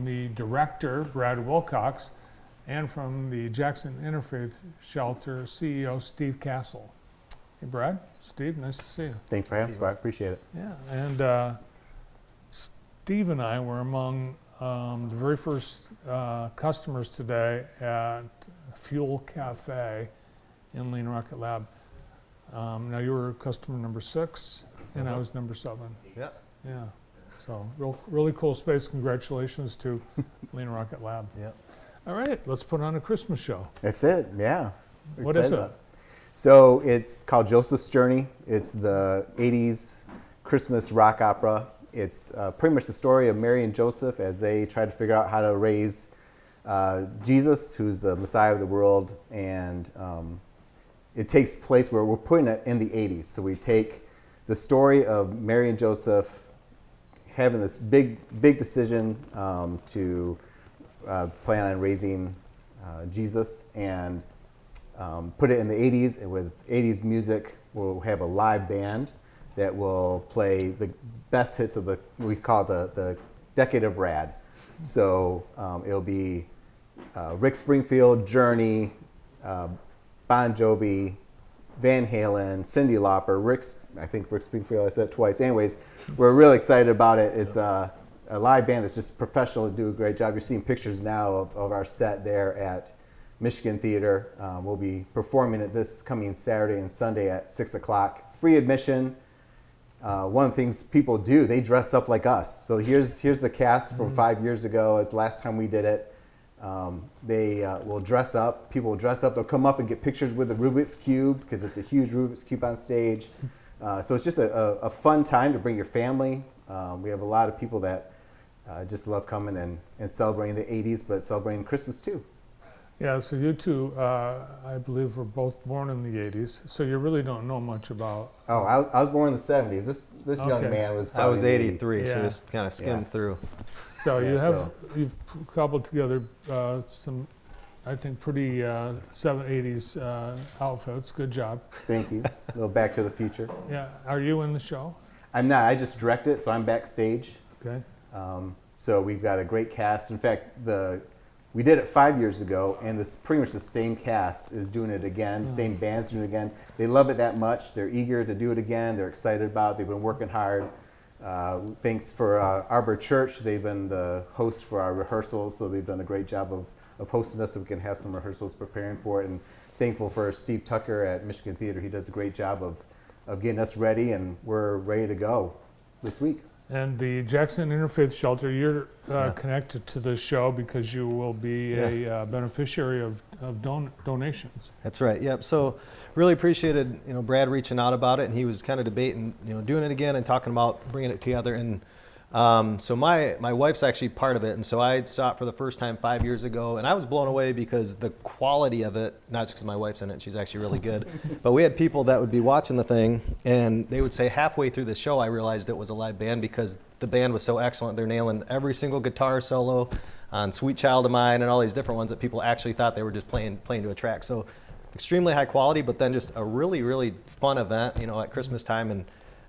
the director, Brad Wilcox, and from the Jackson Interfaith Shelter, CEO Steve Castle. Hey, Brad, Steve, nice to see you. Thanks for having us, Brad. Appreciate it. Yeah, and Steve and I were among the very first customers today at Fuel Cafe in Lean Rocket Lab. Now you were customer number 6, and I was number 7. Yeah. Yeah. So really cool space. Congratulations to Lean Rocket Lab. Yeah. All right, let's put on a Christmas show. That's it, yeah. We're What is excited it? about So it's called Joseph's Journey. It's the 80s Christmas rock opera. It's pretty much the story of Mary and Joseph as they try to figure out how to raise Jesus, who's the Messiah of the world. And it takes place where we're putting it in the 80s. So we take the story of Mary and Joseph having this big decision to plan on raising Jesus and put it in the 80s, and with 80s music. We'll have a live band that will play the best hits of we call it the Decade of Rad. So it'll be Rick Springfield, Journey, Bon Jovi, Van Halen, Cyndi Lauper, I think Rick Springfield, I said it twice. Anyways, we're really excited about it. It's a live band that's just professional, do a great job. You're seeing pictures now of our set there at Michigan Theater. We'll be performing it this coming Saturday and Sunday at 6 o'clock. Free admission. One of the things people do, they dress up like us. So here's the cast from 5 years ago. It's the last time we did it. They will dress up. People will dress up. They'll come up and get pictures with the Rubik's Cube because it's a huge Rubik's Cube on stage. So it's just a fun time to bring your family. We have a lot of people that just love coming and celebrating the 80s, but celebrating Christmas too. Yeah, so you two, I believe, were both born in the 80s, so you really don't know much about... Oh, I was born in the 70s. This young Okay. man was I probably was in the 83, so Yeah. just kind of skimmed through. So Yeah, you've cobbled together some, I think, pretty 80s outfits. Good job. Thank you. A little Back to the Future. Yeah, are you in the show? I'm not. I just direct it, so I'm backstage. Okay. So we've got a great cast. In fact, we did it 5 years ago, and this pretty much the same cast is doing it again. Same band's doing it again. They love it that much. They're eager to do it again. They're excited about it. They've been working hard. Thanks for Arbor Church. They've been the host for our rehearsals, so they've done a great job of hosting us so we can have some rehearsals preparing for it. And thankful for Steve Tucker at Michigan Theater. He does a great job of getting us ready, and we're ready to go this week. And the Jackson Interfaith Shelter, you're connected to the show because you will be a beneficiary of donations. That's right. Yep. So really appreciated, Brad reaching out about it, and he was kind of debating, doing it again and talking about bringing it together. And so my wife's actually part of it, and so I saw it for the first time 5 years ago, and I was blown away because the quality of it, not just because my wife's in it, she's actually really good, but we had people that would be watching the thing, and they would say halfway through the show, I realized it was a live band because the band was so excellent. They're nailing every single guitar solo on Sweet Child of Mine and all these different ones that people actually thought they were just playing to a track. So extremely high quality, but then just a really, really fun event, at Christmas time.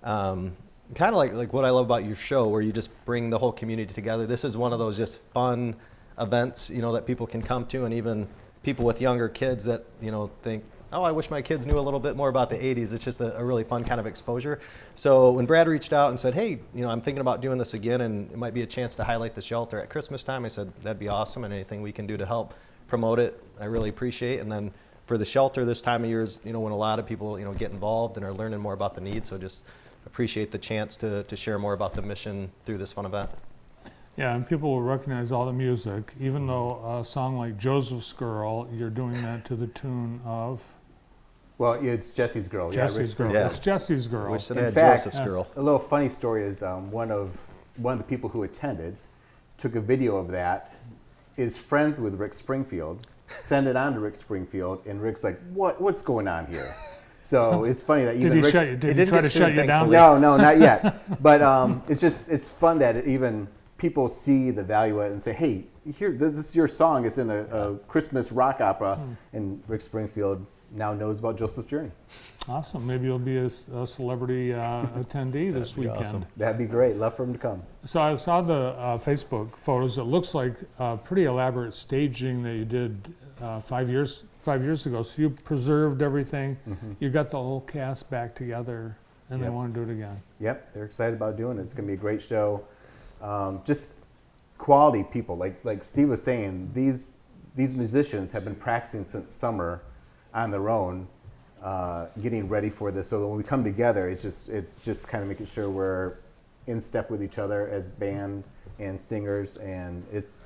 And kind of like what I love about your show, where you just bring the whole community together. This is one of those just fun events, that people can come to, and even people with younger kids that, think, oh, I wish my kids knew a little bit more about the 80s. It's just a really fun kind of exposure. So when Brad reached out and said, hey, I'm thinking about doing this again, and it might be a chance to highlight the shelter at Christmas time, I said, that'd be awesome, and anything we can do to help promote it, I really appreciate. And then for the shelter this time of year is, when a lot of people, get involved and are learning more about the needs. So just appreciate the chance to share more about the mission through this fun event. Yeah, and people will recognize all the music, even though a song like Joseph's Girl, you're doing that to the tune of... Well, it's Jesse's Girl. Jesse's Girl. Yeah. It's Jesse's Girl. Wish that In had fact, Joseph's Girl. a little funny story is one of the people who attended took a video of that, is friends with Rick Springfield, sent it on to Rick Springfield, and Rick's like, what's going on here? So it's funny that even Did he Rick's, try to shut you down? No, not yet. But it's fun that even people see the value of it and say, hey, here, this is your song. It's in a Christmas rock opera. And Rick Springfield now knows about Joseph's Journey. Awesome. Maybe you'll be a celebrity attendee this be weekend. awesome. That'd be great. Love for him to come. So I saw the Facebook photos. It looks like pretty elaborate staging that you did 5 years ago. So you preserved everything. You got the whole cast back together, and they Yep. want to do it again. Yep, they're excited about doing it. It's going to be a great show. Just quality people, like Steve was saying. These musicians have been practicing since summer on their own, getting ready for this. So when we come together, it's just kind of making sure we're in step with each other as band and singers, and it's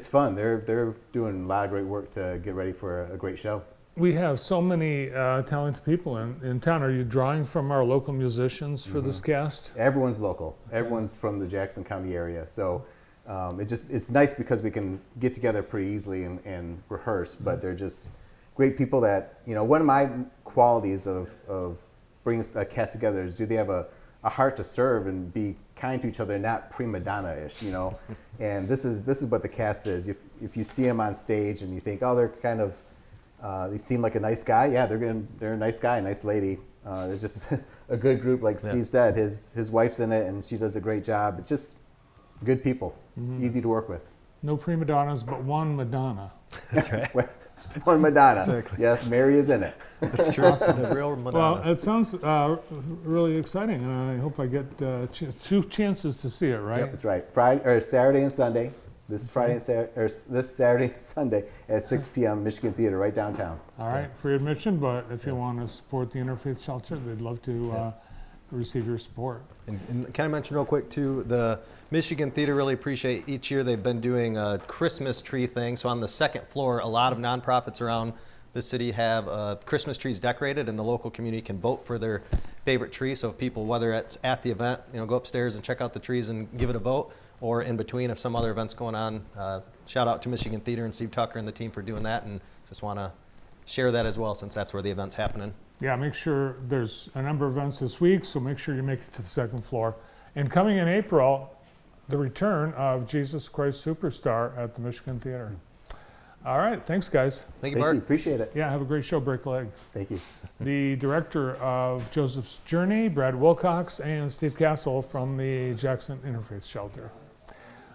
fun. They're doing a lot of great work to get ready for a great show. We have so many talented people in town. Are you drawing from our local musicians for this cast? Everyone's local. Everyone's from the Jackson County area. So it's nice because we can get together pretty easily and rehearse, but they're just great people that, one of my qualities of bringing a cast together is, do they have a heart to serve and be kind to each other, not prima donna-ish, And this is what the cast is. If you see them on stage and you think, oh, they're kind of, they seem like a nice guy. Yeah, they're a nice guy, a nice lady. They're just a good group, like Steve said. His wife's in it, and she does a great job. It's just good people, easy to work with. No prima donnas, but one Madonna. That's right. One Madonna. Exactly. Yes, Mary is in it. That's true. The real Madonna. Well, it sounds really exciting, and I hope I get two chances to see it. Right? That's right. Saturday and Sunday. This Saturday and Sunday at 6 p.m. Michigan Theater, right downtown. All right, free admission, but if you want to support the Interfaith Shelter, they'd love to receive your support. And can I mention real quick too, the Michigan Theater really appreciate each year they've been doing a Christmas tree thing. So on the second floor, a lot of nonprofits around the city have Christmas trees decorated, and the local community can vote for their favorite tree. So if people, whether it's at the event, go upstairs and check out the trees and give it a vote, or in between if some other event's going on. Shout out to Michigan Theater and Steve Tucker and the team for doing that, and just want to share that as well, since that's where the event's happening. Yeah, make sure there's a number of events this week, so make sure you make it to the second floor. And coming in April, the return of Jesus Christ Superstar at the Michigan Theater. All right, thanks guys. Thank you, Bart. Appreciate it. Yeah, have a great show, break a leg. Thank you. The director of Joseph's Journey, Brad Wilcox, and Steve Castle from the Jackson Interfaith Shelter.